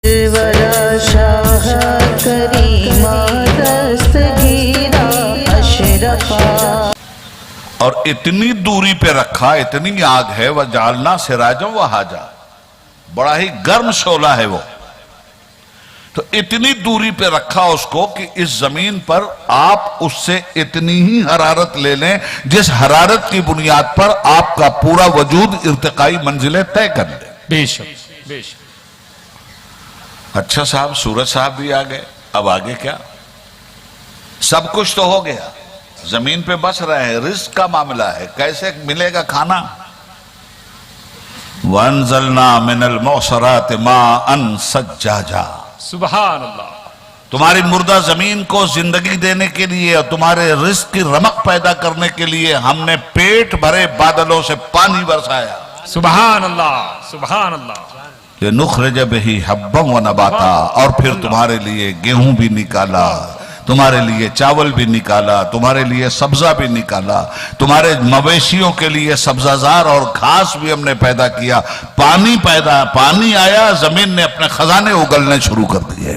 ورا شاہ کریمہ دستگیرہ اشرفا، اور اتنی دوری پہ رکھا، اتنی آگ ہے وَجَعَلْنَا سِرَاجًا وَهَاجًا، بڑا ہی گرم شعلہ ہے وہ، تو اتنی دوری پہ رکھا اس کو کہ اس زمین پر آپ اس سے اتنی ہی حرارت لے لیں جس حرارت کی بنیاد پر آپ کا پورا وجود ارتقائی منزلیں طے کر لے۔ بے شک بے شک۔ اچھا صاحب، سورج صاحب بھی آگئے، اب آگے کیا؟ سب کچھ تو ہو گیا، زمین پہ بس رہے ہیں، رزق کا معاملہ ہے، کیسے ملے گا کھانا؟ وَأَنزَلْنَا مِنَ الْمُعْصَرَاتِ مَاءً ثَجَّاجًا، سبحان اللہ۔ تمہاری مردہ زمین کو زندگی دینے کے لیے اور تمہارے رزق کی رمق پیدا کرنے کے لیے ہم نے پیٹ بھرے بادلوں سے پانی برسایا۔ سبحان اللہ سبحان اللہ۔ لِنُخْرِجَ بِهِ حَبًّا وَنَبَاتًا، اور پھر تمہارے لیے گیہوں بھی نکالا، تمہارے لیے چاول بھی نکالا، تمہارے لیے سبزہ بھی نکالا، تمہارے مویشیوں کے لیے سبزہ زار اور گھاس بھی ہم نے پیدا کیا، پانی آیا، زمین نے اپنے خزانے اگلنے شروع کر دیے۔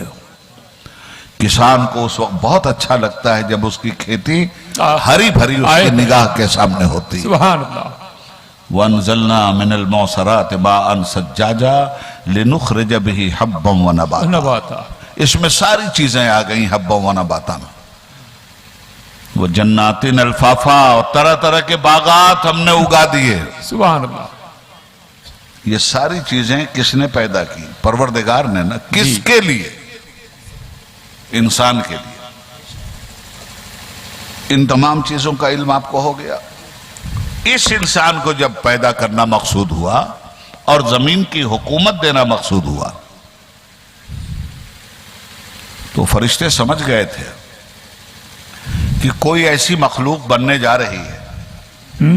کسان کو اس وقت بہت اچھا لگتا ہے جب اس کی کھیتی ہری بھری اس کی نگاہ کے سامنے ہوتی۔ سبحان اللہ۔ وَأَنزَلْنَا مِنَ الْمُعْصَرَاتِ مَاءً ثَجَّاجًا لِنُخْرِجَ بِهِ حَبًّا وَنَبَاتًا، نباتا۔ اس میں ساری چیزیں آ گئیں حبّا و نباتا میں۔ وہ جناتٍ الفافا، اور طرح طرح کے باغات ہم نے اگا دیے۔ سبحان اللہ۔ یہ ساری چیزیں کس نے پیدا کی؟ پروردگار نے نا۔ کس کے لیے؟ انسان کے لیے۔ ان تمام چیزوں کا علم آپ کو ہو گیا۔ اس انسان کو جب پیدا کرنا مقصود ہوا اور زمین کی حکومت دینا مقصود ہوا تو فرشتے سمجھ گئے تھے کہ کوئی ایسی مخلوق بننے جا رہی ہے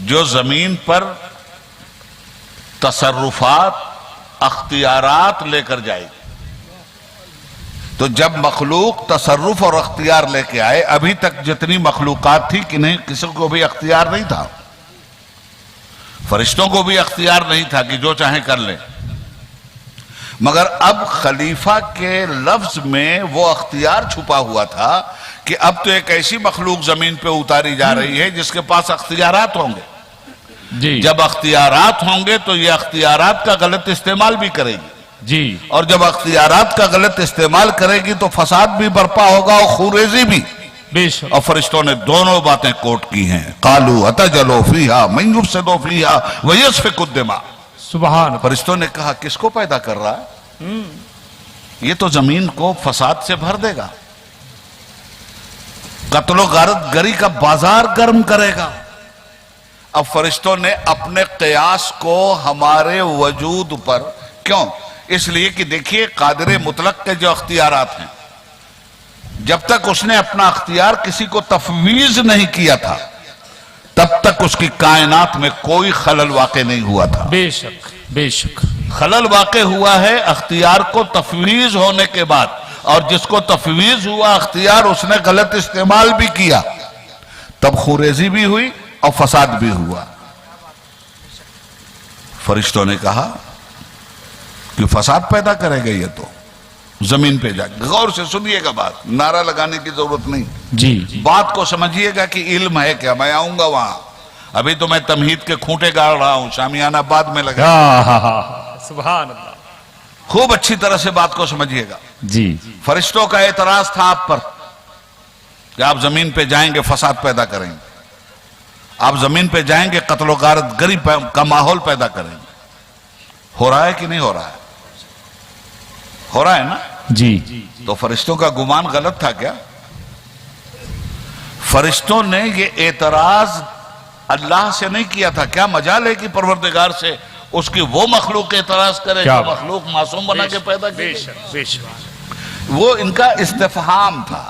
جو زمین پر تصرفات، اختیارات لے کر جائے گی۔ تو جب مخلوق تصرف اور اختیار لے کے آئے، ابھی تک جتنی مخلوقات تھی کنہیں کسی کو بھی اختیار نہیں تھا، فرشتوں کو بھی اختیار نہیں تھا کہ جو چاہیں کر لیں، مگر اب خلیفہ کے لفظ میں وہ اختیار چھپا ہوا تھا کہ اب تو ایک ایسی مخلوق زمین پہ اتاری جا رہی ہے جس کے پاس اختیارات ہوں گے۔ جی جب اختیارات ہوں گے تو یہ اختیارات کا غلط استعمال بھی کرے گی، جی، اور جب اختیارات کا غلط استعمال کرے گی تو فساد بھی برپا ہوگا اور خونریزی بھی۔ بے شک۔ اور فرشتوں نے دونوں باتیں کوٹ کی ہیں۔ قالوا اتجلوا فیہا من یفسد فیہا ویسفک الدماء، سبحان اللہ۔ فرشتوں نے کہا کس کو پیدا کر رہا ہے؟ یہ تو زمین کو فساد سے بھر دے گا، قتل و غارت گری کا بازار گرم کرے گا۔ اب فرشتوں نے اپنے قیاس کو ہمارے وجود پر، کیوں؟ اس لیے کہ دیکھیے قادر مطلق کے جو اختیارات ہیں، جب تک اس نے اپنا اختیار کسی کو تفویض نہیں کیا تھا تب تک اس کی کائنات میں کوئی خلل واقع نہیں ہوا تھا۔ بے شک بے شک۔ خلل واقع ہوا ہے اختیار کو تفویض ہونے کے بعد، اور جس کو تفویض ہوا اختیار اس نے غلط استعمال بھی کیا، تب خوریزی بھی ہوئی اور فساد بھی ہوا۔ فرشتوں نے کہا کہ فساد پیدا کرے گا یہ تو زمین پہ جا۔ غور سے سنیے گا بات، نعرہ لگانے کی ضرورت نہیں، جی بات کو سمجھیے گا کہ علم ہے کیا۔ میں آؤں گا وہاں، ابھی تو میں تمہید کے کھوٹے گاڑ رہا ہوں، شامیانہ بعد میں لگا۔ سبحان اللہ۔ خوب اچھی طرح سے بات کو سمجھیے گا۔ جی فرشتوں کا اعتراض تھا آپ پر کہ آپ زمین پہ جائیں گے فساد پیدا کریں گے، آپ زمین پہ جائیں گے قتل و غارت گری کا ماحول پیدا کریں گے۔ ہو رہا ہے کہ نہیں ہو رہا ہے؟ ہو رہا ہے نا؟ جی۔ تو فرشتوں کا گمان غلط تھا کیا؟ فرشتوں نے یہ اعتراض اللہ سے نہیں کیا تھا، کیا مجال ہے کہ پروردگار سے اس کی وہ مخلوق اعتراض کرے جو مخلوق معصوم بنا کے پیدا کی؟ بے شک۔ وہ ان کا استفہام تھا،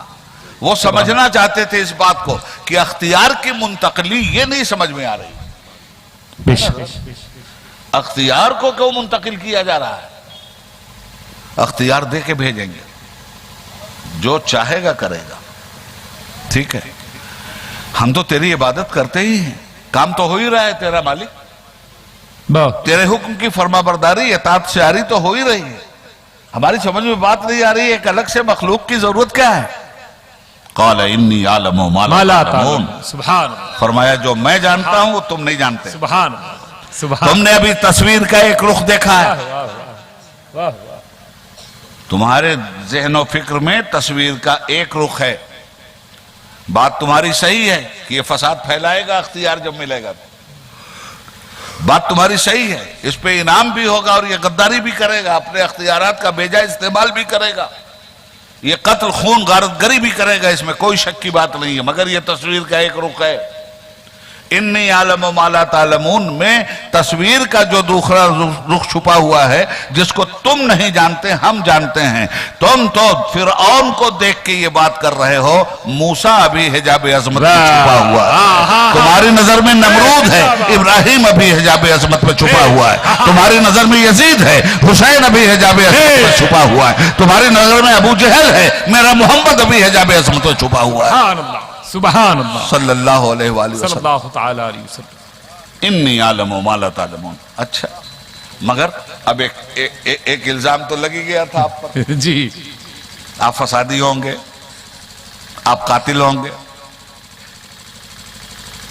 وہ سمجھنا چاہتے تھے اس بات کو کہ اختیار کی منتقلی یہ نہیں سمجھ میں آ رہی، بے شک۔ اختیار کو کیوں منتقل کیا جا رہا ہے؟ اختیار دے کے بھیجیں گے، جو چاہے گا کرے گا، ٹھیک ہے؟ ہم تو تیری عبادت کرتے ہی ہیں، کام تو ہو ہی رہا ہے، تیرا مالک تیرے حکم کی فرما برداری اطاعت سیاری تو ہو ہی رہی ہے، ہماری سمجھ میں بات نہیں آ رہی ہے ایک الگ سے مخلوق کی ضرورت کیا ہے؟ قال انی اعلم ما لا تعلمون، سبحان اللہ، فرمایا جو میں جانتا ہوں وہ تم نہیں جانتے۔ سبحان اللہ، سبحان تم نے ابھی تصویر کا ایک رخ دیکھا ہے، اللہ، واہ واہ، تمہارے ذہن و فکر میں تصویر کا ایک رخ ہے۔ بات تمہاری صحیح ہے کہ یہ فساد پھیلائے گا اختیار جب ملے گا، بات تمہاری صحیح ہے، اس پہ انعام بھی ہوگا اور یہ غداری بھی کرے گا، اپنے اختیارات کا بے جا استعمال بھی کرے گا، یہ قتل خون غارت گری بھی کرے گا، اس میں کوئی شک کی بات نہیں ہے، مگر یہ تصویر کا ایک رخ ہے۔ انی عالم ما لا تعلمون میں تصویر کا جو دوسرا رخ چھپا ہوا ہے جس کو تم نہیں جانتے ہم جانتے ہیں۔ تم تو فرعون کو دیکھ کے یہ بات کر رہے ہو، موسیٰ ابھی حجاب عظمت میں چھپا ہوا ہے، تمہاری نظر میں نمرود ہے، ابراہیم ابھی حجاب عظمت میں چھپا ہوا ہے، تمہاری نظر میں یزید ہے، حسین ابھی حجاب عظمت میں چھپا ہوا ہے، تمہاری نظر میں ابو جہل ہے، میرا محمد ابھی حجاب عظمت میں چھپا ہوا ہے۔ سبحان اللہ، سبحان اللہ، صلی اللہ علیہ وآلہ صلی وسلم، اللہ تعالی علیہ وسلم۔ انی عالم ما لا تعلمون۔ اچھا مگر اب ایک الزام تو لگی گیا تھا آپ پر، جی، آپ فسادی ہوں گے، آپ قاتل ہوں گے،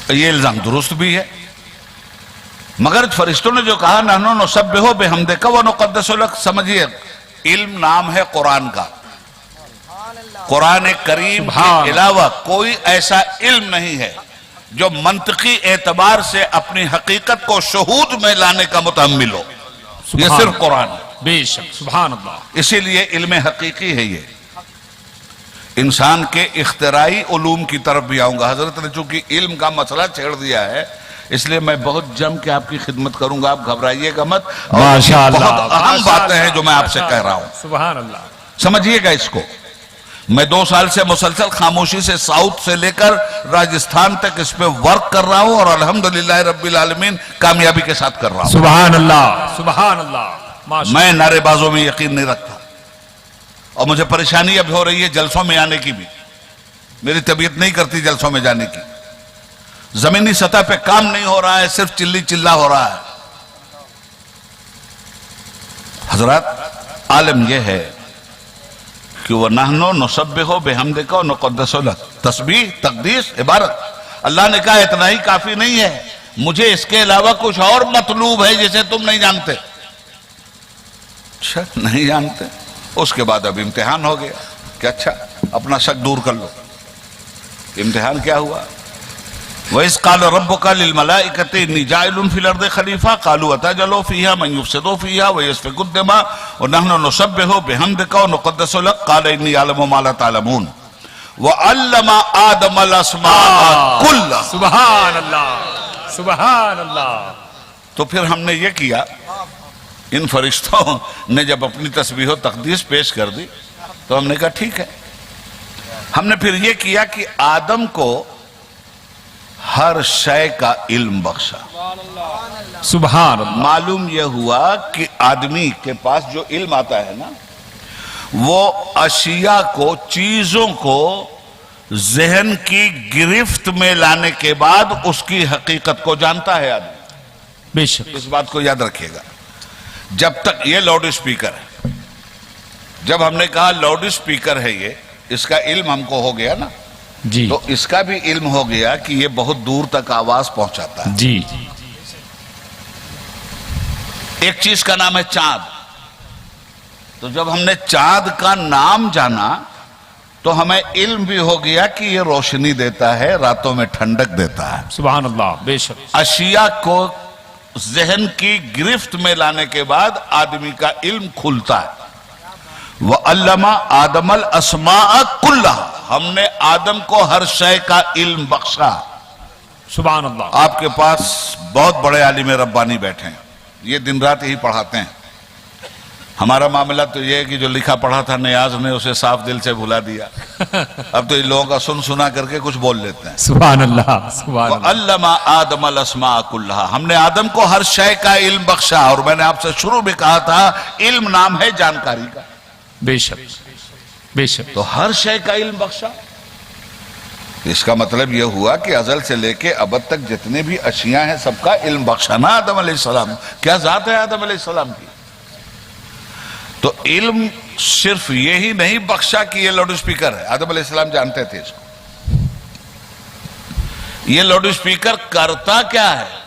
یہ الزام درست بھی ہے، مگر فرشتوں نے جو کہا نحن نسبح بحمدک ونقدس لک، سمجھئے علم نام ہے قرآن کا، قرآن کریم کے علاوہ کوئی ایسا علم نہیں ہے جو منطقی اعتبار سے اپنی حقیقت کو شہود میں لانے کا متحمل ہو، یہ سبحان صرف قرآن ہے، بے شک، سبحان اللہ، اسی لیے علم حقیقی ہے۔ یہ انسان کے اختراعی علوم کی طرف بھی آؤں گا، حضرت نے چونکہ علم کا مسئلہ چھیڑ دیا ہے اس لیے میں بہت جم کے آپ کی خدمت کروں گا، آپ گھبرائیے گا مت، اور ماشاءاللہ، بہت اہم باتیں ہیں جو میں آپ سے کہہ رہا ہوں، سبحان اللہ، سمجھیے گا اس کو۔ میں 2 سال سے مسلسل خاموشی سے ساؤتھ سے لے کر راجستھان تک اس پہ ورک کر رہا ہوں اور الحمدللہ رب العالمین کامیابی کے ساتھ کر رہا ہوں۔ سبحان اللہ، سبحان اللہ، ماشاء میں نعرے بازوں میں یقین نہیں رکھتا اور مجھے پریشانی اب ہو رہی ہے جلسوں میں آنے کی بھی، میری طبیعت نہیں کرتی جلسوں میں جانے کی، زمینی سطح پہ کام نہیں ہو رہا ہے، صرف چلی چلا ہو رہا ہے۔ حضرات عالم یہ ہے کہ وَنَحْنُ نُسَبِّحُ بِحَمْدِكَ وَنُقَدِّسُ لَكَ، تسبیح، تقدیس، عبارت، اللہ نے کہا اتنا ہی کافی نہیں ہے، مجھے اس کے علاوہ کچھ اور مطلوب ہے جسے تم نہیں جانتے۔ اچھا نہیں جانتے، اس کے بعد اب امتحان ہو گیا کہ اچھا اپنا شک دور کر لو۔ امتحان کیا ہوا؟ وَإِذْ قَالَ رَبُّكَ لِلْمَلَائِكَةِ إِنِّي جَاعِلٌ فِي الْأَرْضِ خَلِيفَةً قَالُوا أَتَجْعَلُ فِيهَا مَن يُفْسِدُ فِيهَا وَيَسْفِكُ الدِّمَاءَ وَنَحْنُ نُسَبِّحُ بِحَمْدِكَ وَنُقَدِّسُ لَكَ قَالَ إِنِّي أَعْلَمُ مَا لَا تَعْلَمُونَ وَعَلَّمَ آدَمَ الْأَسْمَاءَ كُلَّهَا۔ سبحان اللہ، سبحان اللہ، تو پھر ہم نے یہ کیا، ان فرشتوں نے جب اپنی تسبیح و تقدیس پیش کر دی تو ہم نے کہا ٹھیک ہے، ہم نے پھر یہ کیا کہ آدم کو ہر شے کا علم بخشا۔ سبحان اللہ، معلوم یہ ہوا کہ آدمی کے پاس جو علم آتا ہے نا وہ اشیاء کو، چیزوں کو ذہن کی گرفت میں لانے کے بعد اس کی حقیقت کو جانتا ہے آدمی۔ بے شک، اس بات کو یاد رکھیے گا، جب تک یہ لاؤڈ اسپیکر ہے، جب ہم نے کہا لاؤڈ اسپیکر ہے یہ، اس کا علم ہم کو ہو گیا نا، جی تو اس کا بھی علم ہو گیا کہ یہ بہت دور تک آواز پہنچاتا ہے۔ جی، ایک چیز کا نام ہے چاند، تو جب ہم نے چاند کا نام جانا تو ہمیں علم بھی ہو گیا کہ یہ روشنی دیتا ہے، راتوں میں ٹھنڈک دیتا ہے۔ سبحان اللہ، بے شک، اشیاء کو ذہن کی گرفت میں لانے کے بعد آدمی کا علم کھلتا ہے۔ وَعَلَّمَ آدَمَ الْأَسْمَاءَ كُلَّهَا، ہم نے آدم کو ہر شے کا علم بخشا۔ سبحان اللہ، آپ کے پاس بہت بڑے عالم ربانی بیٹھے ہیں، یہ دن رات یہی پڑھاتے ہیں۔ ہمارا معاملہ تو یہ ہے کہ جو لکھا پڑھا تھا نیاز نے اسے صاف دل سے بھلا دیا، اب تو ان لوگوں کا سنا کر کے کچھ بول لیتے ہیں۔ سبحان اللہ، سبحان اللہ، وَعَلَّمَ آدَمَ الْأَسْمَاءَ كُلَّهَا، ہم نے آدم کو ہر شے کا علم بخشا، اور میں نے آپ سے شروع میں کہا تھا علم نام ہے جانکاری کا، بے شک، بے شک، تو ہر شے کا علم بخشا۔ اس کا مطلب یہ ہوا کہ ازل سے لے کے ابد تک جتنے بھی اشیاء ہیں سب کا علم بخشا نا آدم علیہ السلام۔ کیا ذات ہے آدم علیہ السلام کی! تو علم صرف یہی نہیں بخشا کہ یہ لاؤڈ اسپیکر ہے. آدم علیہ السلام جانتے تھے اس کو. یہ لاؤڈ اسپیکر کرتا کیا ہے؟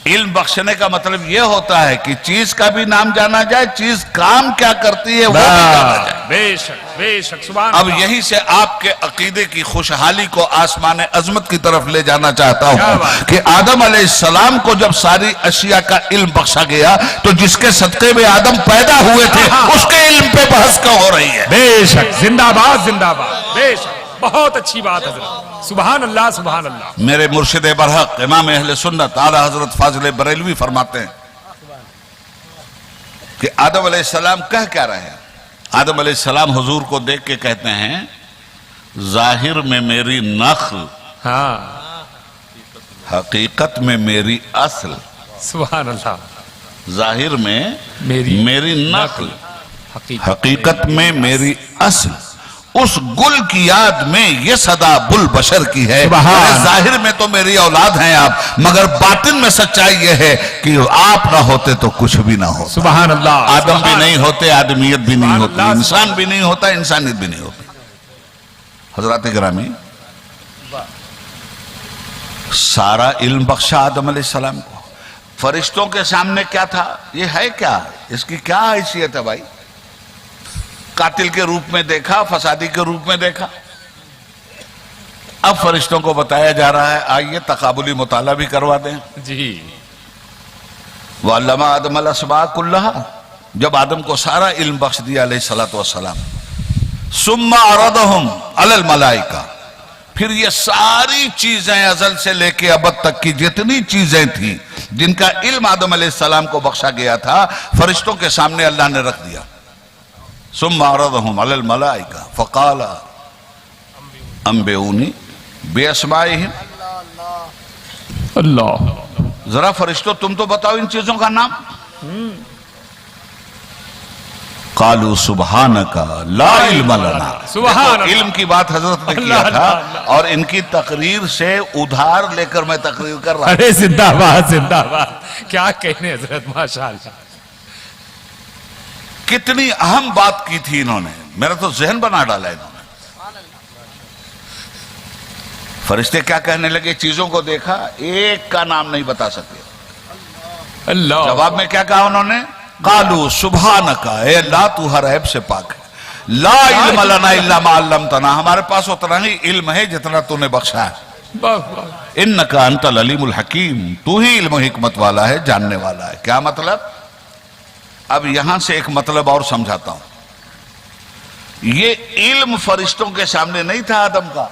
علم بخشنے کا مطلب یہ ہوتا ہے کہ چیز کا بھی نام جانا جائے, چیز کام کیا کرتی ہے وہ بھی جانا جائے. بے شک بے شک سبحان اب اللہ. یہی سے آپ کے عقیدے کی خوشحالی کو آسمان عظمت کی طرف لے جانا چاہتا ہوں کہ آدم علیہ السلام کو جب ساری اشیاء کا علم بخشا گیا تو جس کے صدقے میں آدم پیدا ہوئے تھے اس کے علم پہ بحث کیوں ہو رہی ہے؟ بے شک زندہ باد زندہ باد. بے شک بہت اچھی بات حضرت. سبحان اللہ سبحان اللہ. میرے مرشد برحق امام اہل سنت اعلی حضرت فاضل بریلوی فرماتے ہیں کہ آدم علیہ السلام کہہ کیا رہے ہیں؟ آدم علیہ السلام حضور کو دیکھ کے کہتے ہیں ظاہر میں میری نخل, ہاں حقیقت میں میری اصل. سبحان اللہ. ظاہر میں میری نقل, حقیقت میں میری اصل. اس گل کی یاد میں یہ صدا بل بشر کی ہے. ظاہر میں تو میری اولاد ہیں آپ, مگر باطن میں سچائی یہ ہے کہ آپ نہ ہوتے تو کچھ بھی نہ ہوتا. سبحان اللہ. آدم بھی نہیں ہوتے, آدمیت بھی نہیں ہوتی, انسان بھی نہیں ہوتا, انسانیت بھی نہیں ہوتی. حضرات گرامی, سارا علم بخشا آدم علیہ السلام کو. فرشتوں کے سامنے کیا تھا؟ یہ ہے کیا؟ اس کی کیا حیثیت ہے بھائی؟ قاتل کے روپ میں دیکھا, فسادی کے روپ میں دیکھا. اب فرشتوں کو بتایا جا رہا ہے آئیے تقابلی مطالعہ بھی کروا دیں. جی. وَعَلَّمَ آدَمَ الْأَسْمَاءَ كُلَّهَا, جب آدم کو سارا علم بخش دیا علیہ السلام. ثُمَّ عَرَضَهُمْ عَلَى الْمَلَائِكَةِ, پھر یہ ساری چیزیں ازل سے لے کے ابد تک کی جتنی چیزیں تھیں جن کا علم آدم علیہ السلام کو بخشا گیا تھا, فرشتوں کے سامنے اللہ نے رکھ دیا. ثم عرضهم على الملائكة فقال انبئوني باسمائهم. اللہ. ذرا فرشتوں تم تو بتاؤ ان چیزوں کا نام. قالوا سبحانك لا علم لنا. سبحان علم کی بات حضرت نے کیا تھا اور ان کی تقریر سے ادھار لے کر میں تقریر کر رہا ہوں. ارے زندہ باد زندہ باد. کیا کہنے حضرت, ماشاءاللہ. کتنی اہم بات کی تھی انہوں نے, میرا تو ذہن بنا ڈالا انہوں نے. فرشتے کیا کہنے لگے؟ چیزوں کو دیکھا, ایک کا نام نہیں بتا سکے. اللہ. جواب میں کیا کہا انہوں نے؟ قالوا سبحانک, اے اللہ تو ہر عیب سے پاک ہے. لا علم لنا الا ما علمتنا, ہمارے پاس اتنا ہی علم ہے جتنا تو نے بخشا ہے. انک انت العلیم الحکیم, تو ہی علم و حکمت والا ہے, جاننے والا ہے. کیا مطلب؟ اب یہاں سے ایک مطلب اور سمجھاتا ہوں. یہ علم فرشتوں کے سامنے نہیں تھا آدم کا,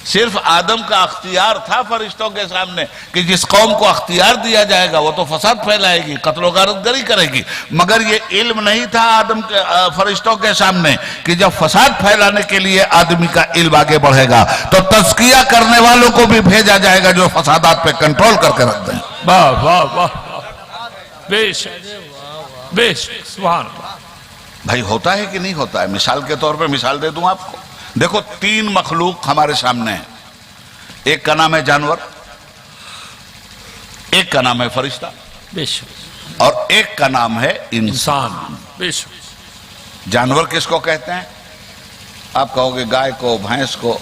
صرف آدم کا اختیار تھا فرشتوں کے سامنے کہ جس قوم کو اختیار دیا جائے گا وہ تو فساد پھیلائے گی, قتل و غارت گری کرے گی. مگر یہ علم نہیں تھا آدم کے فرشتوں کے سامنے کہ جب فساد پھیلانے کے لیے آدمی کا علم آگے بڑھے گا تو تزکیہ کرنے والوں کو بھی بھیجا جائے گا جو فسادات پہ کنٹرول کر کے رکھ دیں. واہ واہ واہ. بے شک بے شک. سبحان اللہ. بھائی ہوتا ہے کہ نہیں ہوتا ہے؟ مثال کے طور پہ مثال دے دوں آپ کو. دیکھو, تین مخلوق ہمارے سامنے ہیں. ایک کا نام ہے جانور, ایک کا نام ہے فرشتہ, بے شک, اور ایک کا نام ہے انسان. بے شک. جانور کس کو کہتے ہیں؟ آپ کہو گے گائے کو, بھینس کو.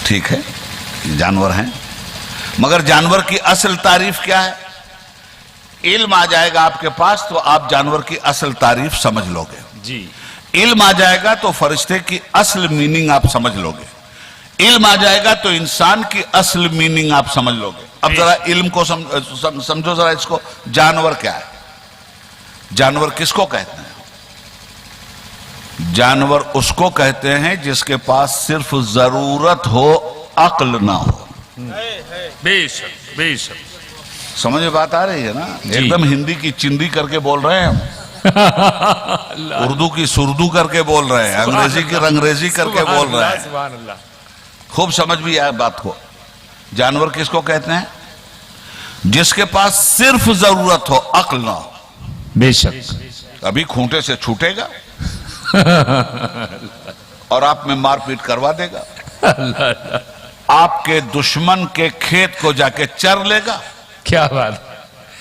ٹھیک ہے, جانور ہیں, مگر جانور کی اصل تعریف کیا ہے؟ علم آ جائے گا آپ کے پاس تو آپ جانور کی اصل تعریف سمجھ لو گے. جی. علم آ جائے گا تو فرشتے کی اصل میننگ آپ سمجھ لو گے. علم آ جائے گا تو انسان کی اصل میننگ آپ سمجھ لو گے. اب ذرا علم کو سمجھو ذرا اس کو. جانور کیا ہے؟ جانور کس کو کہتے ہیں؟ جانور اس کو کہتے ہیں جس کے پاس صرف ضرورت ہو, عقل نہ ہو. بے شک بے شک. سمجھ میں بات آ رہی ہے نا؟ ایک دم ہندی کی چندی کر کے بول رہے ہیں ہم, اردو کی سردو کر کے بول رہے ہیں, انگریزی کی رنگریزی کر کے بول رہے ہیں. سبحان اللہ. خوب سمجھ بھی آئے بات کو. جانور کس کو کہتے ہیں؟ جس کے پاس صرف ضرورت ہو, عقل نہ ہو. بے شک. ابھی کھونٹے سے چھوٹے گا اور آپ میں مار پیٹ کروا دے گا. آپ کے دشمن کے کھیت کو جا کے چر لے گا. کیا بات.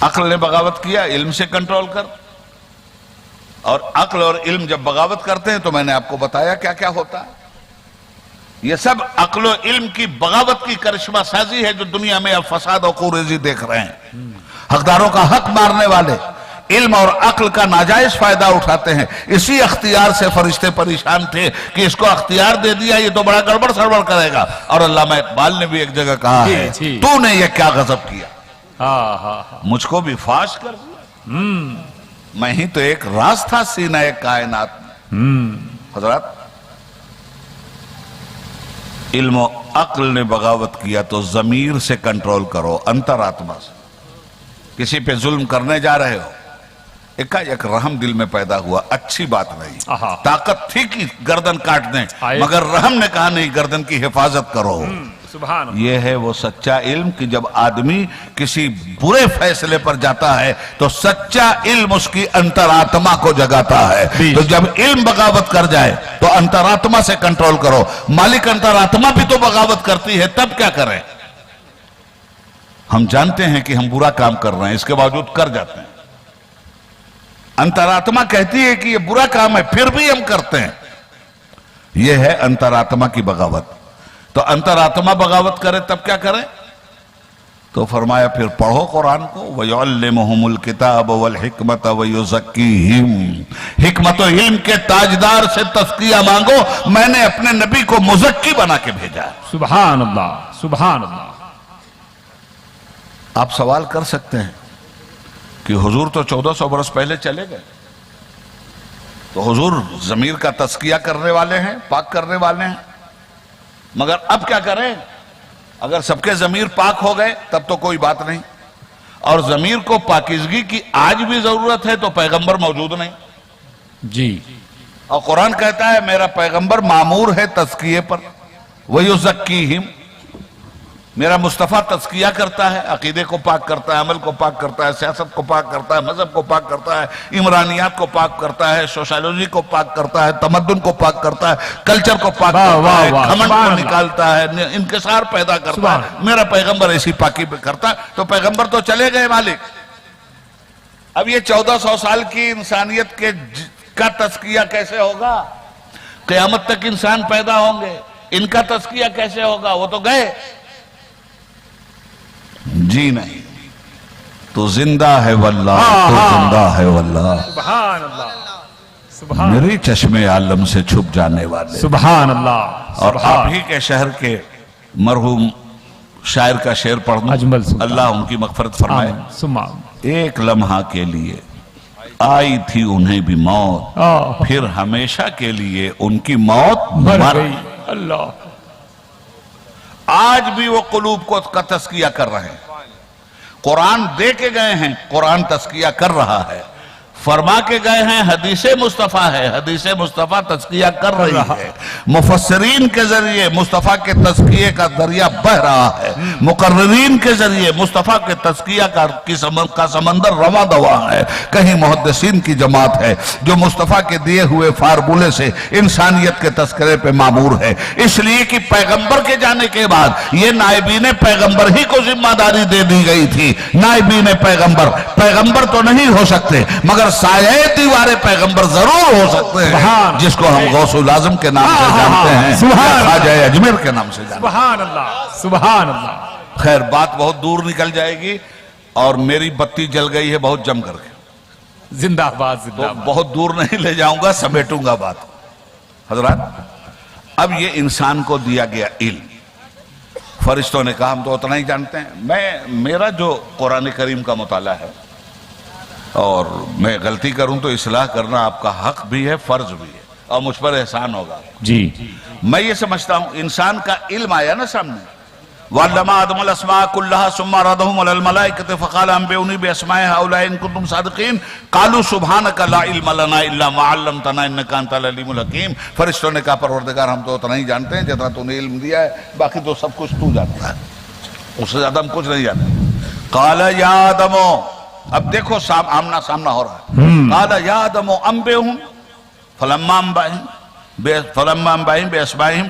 عقل نے بغاوت کیا، علم سے کنٹرول کر. اور عقل اور علم جب بغاوت کرتے ہیں تو میں نے آپ کو بتایا کیا کیا ہوتا ہے. یہ سب عقل و علم کی بغاوت کی کرشمہ سازی ہے جو دنیا میں اب فساد اور خوریزی دیکھ رہے ہیں. حقداروں کا حق مارنے والے علم اور عقل کا ناجائز فائدہ اٹھاتے ہیں. اسی اختیار سے فرشتے پریشان تھے کہ اس کو اختیار دے دیا، یہ تو بڑا گڑبڑ سڑبڑ کرے گا. اور علامہ اقبال نے بھی ایک جگہ کہا ہے تو نے یہ کیا غضب کیا، مجھ کو بھی فاش کر دیا، میں ہی تو ایک راز تھا سینہ کائنات میں. حضرات، علم و عقل نے بغاوت کیا تو ضمیر سے کنٹرول کرو، انترآتما سے. کسی پہ ظلم کرنے جا رہے ہو، ایک رحم دل میں پیدا ہوا، اچھی بات نہیں. طاقت تھی کہ گردن کاٹ دیں، مگر رحم نے کہا نہیں، گردن کی حفاظت کرو. سبحان اللہ. یہ ہے وہ سچا علم کہ جب آدمی کسی برے فیصلے پر جاتا ہے تو سچا علم اس کی انترآتما کو جگاتا ہے. تو جب علم بغاوت کر جائے تو انترآتما سے کنٹرول کرو. مالک انترآتما بھی تو بغاوت کرتی ہے، تب کیا کریں؟ ہم جانتے ہیں کہ ہم برا کام کر رہے ہیں، اس کے باوجود کر جاتے ہیں. انترآتما کہتی ہے کہ یہ برا کام ہے، پھر بھی ہم کرتے ہیں. یہ ہے انترآتما کی بغاوت. تو انترآتما بغاوت کرے تب کیا کریں؟ تو فرمایا پھر پڑھو قرآن کو، وَيُعَلِّمُهُمُ الْكِتَابَ وَالْحِكْمَةَ وَيُزَكِّيهِمْ. حکمت و علم کے تاجدار سے تزکیہ مانگو، میں نے اپنے نبی کو مزکی بنا کے بھیجا ہے. سبحان اللہ، سبحان اللہ. آپ سوال کر سکتے ہیں کہ حضور تو 1400 برس پہلے چلے گئے، تو حضور ضمیر کا تزکیہ کرنے والے ہیں، پاک کرنے والے ہیں، مگر اب کیا کریں؟ اگر سب کے ضمیر پاک ہو گئے تب تو کوئی بات نہیں، اور ضمیر کو پاکیزگی کی آج بھی ضرورت ہے تو پیغمبر موجود نہیں. جی. اور قرآن کہتا ہے میرا پیغمبر مامور ہے تزکیے پر. وَيُزَكِّيهِمْ، میرا مصطفیٰ تزکیہ کرتا ہے، عقیدے کو پاک کرتا ہے، عمل کو پاک کرتا ہے، سیاست کو پاک کرتا ہے، مذہب کو پاک کرتا ہے، عمرانیات کو پاک کرتا ہے، سوشالوجی کو پاک کرتا ہے، تمدن کو پاک کرتا ہے، کلچر کو پاک کرتا ہے، گھمنڈ کو نکالتا ہے، انکسار پیدا کرتا ہے. میرا پیغمبر ایسی پاکی کرتا ہے. تو پیغمبر تو چلے گئے مالک. اب یہ 1400 سال کی انسانیت کا تزکیہ کیسے ہوگا؟ قیامت تک انسان پیدا ہوں گے، ان کا تزکیہ کیسے ہوگا؟ وہ تو گئے. جی نہیں، تو زندہ ہے واللہ، تو زندہ ہے واللہ. سبحان اللہ، سبحان میری چشمے عالم سے چھپ جانے والے. سبحان اللہ. اور آپ ہی کے شہر کے مرحوم شاعر کا شعر پڑھنا، اجمل سلطان، اللہ ان کی مغفرت فرمائے. سبحان. ایک لمحہ کے لیے آئی تھی انہیں بھی موت، پھر ہمیشہ کے لیے ان کی موت مر گئی. اللہ. آج بھی وہ قلوب کو کا تزکیہ کر رہے ہیں. قرآن دے کے گئے ہیں، قرآن تزکیہ کر رہا ہے. فرما کے گئے ہیں، حدیث مصطفیٰ ہے، حدیث مصطفیٰ تزکیہ کر رہی ہے. مفسرین کے ذریعے مصطفیٰ کے تزکیے کا دریا بہ رہا ہے. مقررین کے ذریعے مصطفیٰ کے تزکیہ کا سمندر رواں دواں ہے. کہیں محدثین کی جماعت ہے جو مصطفیٰ کے دیے ہوئے فارمولے سے انسانیت کے تذکرے پہ معمور ہے. اس لیے کہ پیغمبر کے جانے کے بعد یہ نائبین پیغمبر ہی کو ذمہ داری دے دی گئی تھی. نائبین پیغمبر تو نہیں ہو سکتے، مگر سایہ دیوار پیغمبر ضرور ہو سکتے ہیں، جس کو ہم غوث العظم کے نام سے جانتے ہیں، خواجہ اجمیر کے نام سے جانتے ہیں. سبحان اللہ، سبحان اللہ. خیر، بات بہت دور نکل جائے گی اور میری بتی جل گئی ہے بہت جم کر کے. زندہ باد، زندہ باد. بہت دور نہیں لے جاؤں گا، سمیٹوں گا بات. حضرات، اب یہ انسان کو دیا گیا علم. فرشتوں نے کہا ہم تو اتنا ہی جانتے ہیں. میرا جو قرآن کریم کا مطالعہ ہے، اور میں غلطی کروں تو اصلاح کرنا آپ کا حق بھی ہے، فرض بھی ہے، اور مجھ پر احسان ہوگا. جی. میں یہ سمجھتا ہوں انسان کا علم آیا نا سامنے. وَعَلَّمَ آدَمَ الْأَسْمَاءَ كُلَّهَا ثُمَّ عَرَضَهُمْ عَلَى الْمَلَائِكَةِ فَقَالَ أَنبِئُونِي بِأَسْمَاءِ هَؤُلَاءِ إِن كُنتُمْ صَادِقِينَ قَالُوا سُبْحَانَكَ لَا عِلْمَ لَنَا إِلَّا مَا عَلَّمْتَنَا إِنَّكَ أَنْتَ الْعَلِيمُ الْحَكِيمُ. فرشتوں نے کہا پروردگار ہم تو اتنا ہی جانتے ہیں جتنا تو نے علم دیا ہے، باقی تو سب کچھ تو جانتا ہے، اس سے زیادہ ہم کچھ نہیں جانتے. قَالَ يَا آدَمُ، اب دیکھو آمنا سامنا ہو رہا ہے. قَالَ يَا آدَمُ أَنبِئْهُمْ فَلَمَّا أَنبَئَهُمْ بِأَسْمَائِهِمْ.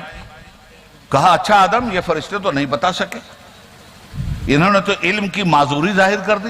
کہا اچھا آدم، یہ فرشتے تو نہیں بتا سکے، انہوں نے تو علم کی معذوری ظاہر کر دی.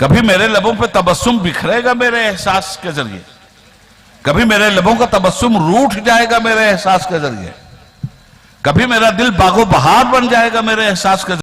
کبھی میرے لبوں پہ تبسم بکھرے گا میرے احساس کے ذریعے، کبھی میرے لبوں کا تبسم روٹھ جائے گا میرے احساس کے ذریعے، کبھی میرا دل باغ و بہار بن جائے گا میرے احساس کے ذریعے.